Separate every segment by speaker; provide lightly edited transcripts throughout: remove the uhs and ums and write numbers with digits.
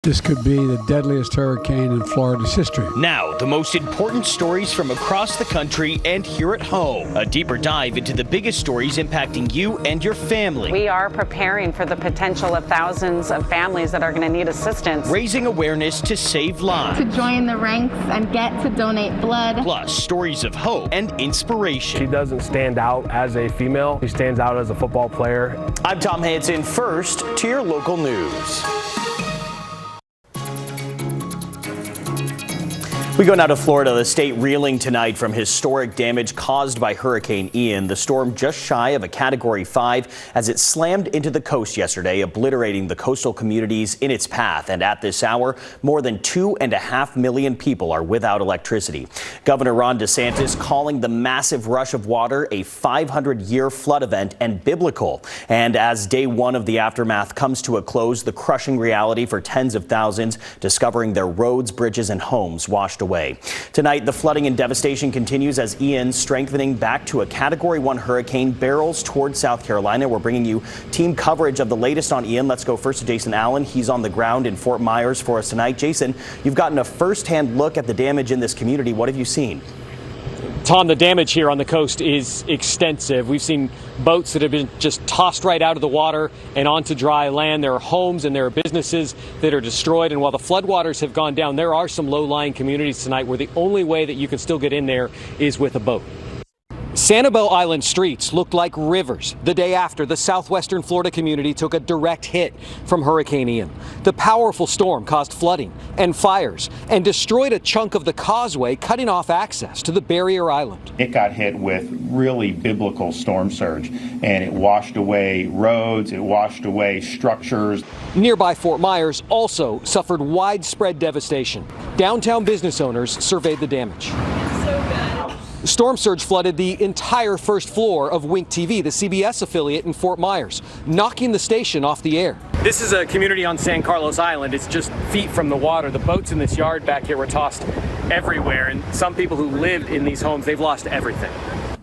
Speaker 1: This could be the deadliest hurricane in Florida's history.
Speaker 2: Now, the most important stories from across the country and here at home. A deeper dive into the biggest stories impacting you and your family.
Speaker 3: We are preparing for the potential of thousands of families that are going to need assistance.
Speaker 2: Raising awareness to save lives.
Speaker 4: To join the ranks and get to donate blood.
Speaker 2: Plus, stories of hope and inspiration.
Speaker 5: She doesn't stand out as a female. She stands out as a football player.
Speaker 2: I'm Tom Hanson. First, to your local news. We go now to Florida, the state reeling tonight from historic damage caused by Hurricane Ian. The storm just shy of a Category 5 as it slammed into the coast yesterday, obliterating the coastal communities in its path. And at this hour, more than 2.5 million people are without electricity. Governor Ron DeSantis calling the massive rush of water a 500-year flood event and biblical. And as day one of the aftermath comes to a close, the crushing reality for tens of thousands discovering their roads, bridges, and homes washed away. Tonight, the flooding and devastation continues as Ian, strengthening back to a Category 1 hurricane, barrels towards South Carolina. We're bringing you team coverage of the latest on Ian. Let's go first to Jason Allen. He's on the ground in Fort Myers for us tonight. Jason, you've gotten a first-hand look at the damage in this community. What have you seen?
Speaker 6: Tom, the damage here on the coast is extensive. We've seen boats that have been just tossed right out of the water and onto dry land. There are homes and there are businesses that are destroyed. And while the floodwaters have gone down, there are some low-lying communities tonight where the only way that you can still get in there is with a boat. Sanibel Island streets looked like rivers the day after the southwestern Florida community took a direct hit from Hurricane Ian. The powerful storm caused flooding and fires and destroyed a chunk of the causeway, cutting off access to the barrier island.
Speaker 7: It got hit with really biblical storm surge, and it washed away roads, it washed away structures.
Speaker 6: Nearby Fort Myers also suffered widespread devastation. Downtown business owners surveyed the damage. Storm surge flooded the entire first floor of Wink TV, the CBS affiliate in Fort Myers, knocking the station off the air. This is a community on San Carlos Island. It's just feet from the water. The boats in this yard back here were tossed everywhere, and some people who lived in these homes, they've lost everything.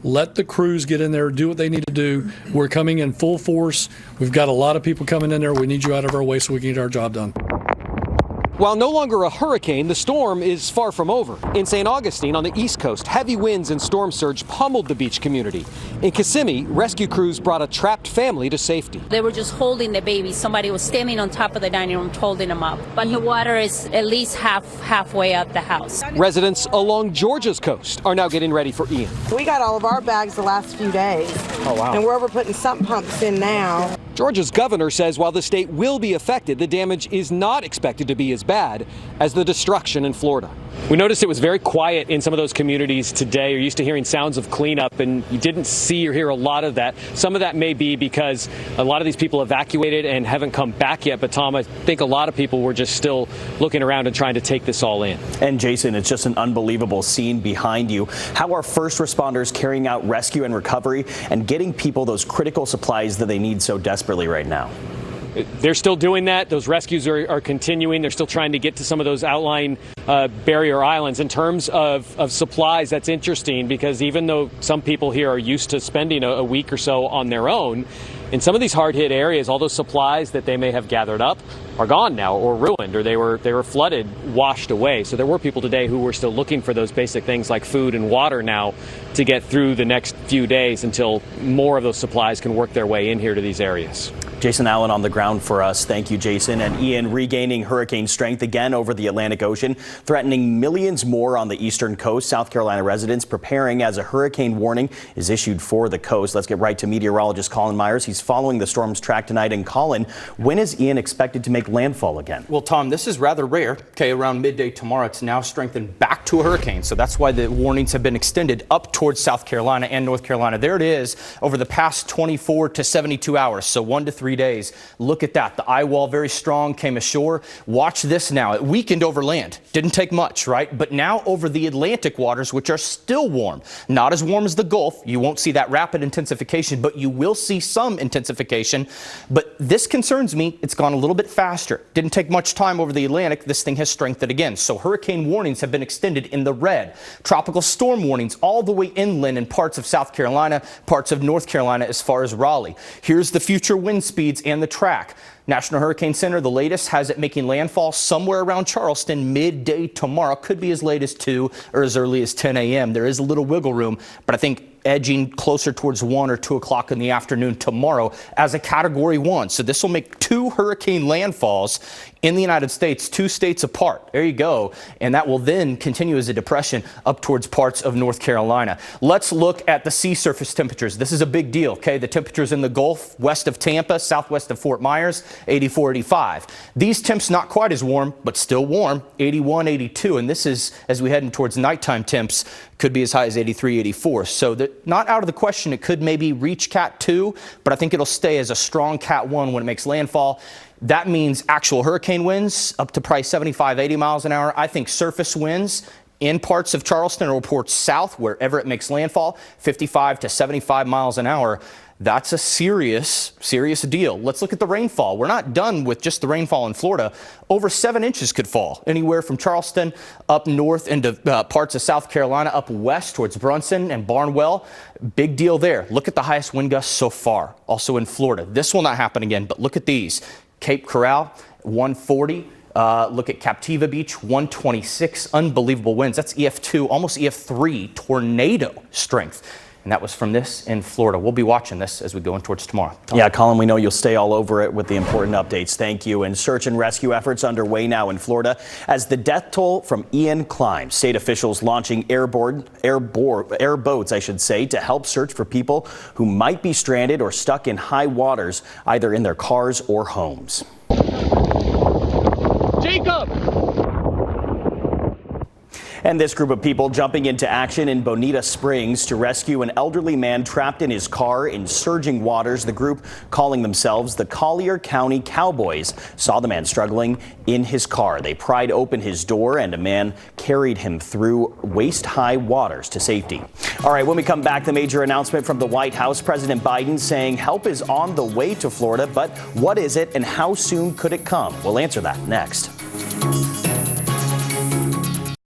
Speaker 8: Let the crews get in there, do what they need to do. We're coming in full force. We've got a lot of people coming in there. We need you out of our way so we can get our job done.
Speaker 6: While no longer a hurricane, the storm is far from over. In St. Augustine on the East Coast, heavy winds and storm surge pummeled the beach community. In Kissimmee, rescue crews brought a trapped family to safety.
Speaker 9: They were just holding the baby. Somebody was standing on top of the dining room holding them up. But the water is at least halfway up the house.
Speaker 6: Residents along Georgia's coast are now getting ready for Ian.
Speaker 10: We got all of our bags the last few days.
Speaker 6: Oh, wow.
Speaker 10: And we're putting sump pumps in now.
Speaker 6: Georgia's governor says while the state will be affected, the damage is not expected to be as bad as the destruction in Florida. We noticed it was very quiet in some of those communities today. You're used to hearing sounds of cleanup, and you didn't see or hear a lot of that. Some of that may be because a lot of these people evacuated and haven't come back yet. But, Tom, I think a lot of people were just still looking around and trying to take this all in.
Speaker 2: And, Jason, it's just an unbelievable scene behind you. How are first responders carrying out rescue and recovery and getting people those critical supplies that they need so desperately right now?
Speaker 6: They're still doing that. Those rescues are continuing. They're still trying to get to some of those outlying barrier islands. In terms of supplies, that's interesting because even though some people here are used to spending a week or so on their own, in some of these hard-hit areas, all those supplies that they may have gathered up are gone now or ruined, or they were flooded, washed away. So there were people today who were still looking for those basic things like food and water now to get through the next few days until more of those supplies can work their way in here to these areas.
Speaker 2: Jason Allen on the ground for us. Thank you, Jason. And Ian regaining hurricane strength again over the Atlantic Ocean, threatening millions more on the eastern coast. South Carolina residents preparing as a hurricane warning is issued for the coast. Let's get right to meteorologist Colin Myers. He's following the storm's track tonight. And Colin, when is Ian expected to make landfall again?
Speaker 11: Well, Tom, this is rather rare. Okay, around midday tomorrow, it's now strengthened back to a hurricane. So that's why the warnings have been extended up towards South Carolina and North Carolina. There it is over the past 24 to 72 hours. So 1 to 3 days. Look at that. The eye wall very strong, came ashore. Watch this now. It weakened over land. Didn't take much, right? But now over the Atlantic waters, which are still warm. Not as warm as the Gulf. You won't see that rapid intensification, but you will see some intensification. But this concerns me. It's gone a little bit faster. Didn't take much time over the Atlantic. This thing has strengthened again. So hurricane warnings have been extended in the red. Tropical storm warnings all the way inland in parts of South Carolina, parts of North Carolina as far as Raleigh. Here's the future wind speed. speeds and the track. National Hurricane Center, the latest, has it making landfall somewhere around Charleston midday tomorrow. Could be as late as 2 or as early as 10 a.m. There is a little wiggle room, but I think edging closer towards 1 or 2 o'clock in the afternoon tomorrow as a Category 1. So this will make 2 hurricane landfalls in the United States, 2 states apart. There you go. And that will then continue as a depression up towards parts of North Carolina. Let's look at the sea surface temperatures. This is a big deal, okay? The temperatures in the Gulf, west of Tampa, southwest of Fort Myers, 84, 85. These temps not quite as warm, but still warm, 81, 82. And this is, as we head in towards nighttime temps, could be as high as 83, 84. So not out of the question. It could maybe reach Cat 2, but I think it'll stay as a strong Cat 1 when it makes landfall. That means actual hurricane winds up to probably 75, 80 miles an hour. I think surface winds in parts of Charleston or ports south, wherever it makes landfall, 55 to 75 miles an hour. That's a serious deal. Let's look at the rainfall. We're not done with just the rainfall in Florida. Over 7 inches could fall anywhere from Charleston up north into parts of South Carolina, up west towards Brunson and Barnwell. Big deal there. Look at the highest wind gusts so far. Also in Florida. This will not happen again, but look at these. Cape Coral, 140. Look at Captiva Beach, 126. Unbelievable winds. That's EF2, almost EF3 tornado strength. And that was from this in Florida. We'll be watching this as we go in towards tomorrow.
Speaker 2: Yeah, Colin, we know you'll stay all over it with the important updates. Thank you. And search and rescue efforts underway now in Florida as the death toll from Ian climbs. State officials launching air boats, I should say, to help search for people who might be stranded or stuck in high waters, either in their cars or homes.
Speaker 6: Jacob!
Speaker 2: And this group of people jumping into action in Bonita Springs to rescue an elderly man trapped in his car in surging waters. The group, calling themselves the Collier County Cowboys, saw the man struggling in his car. They pried open his door and a man carried him through waist-high waters to safety. All right, when we come back, the major announcement from the White House, President Biden saying help is on the way to Florida, but what is it and how soon could it come? We'll answer that next.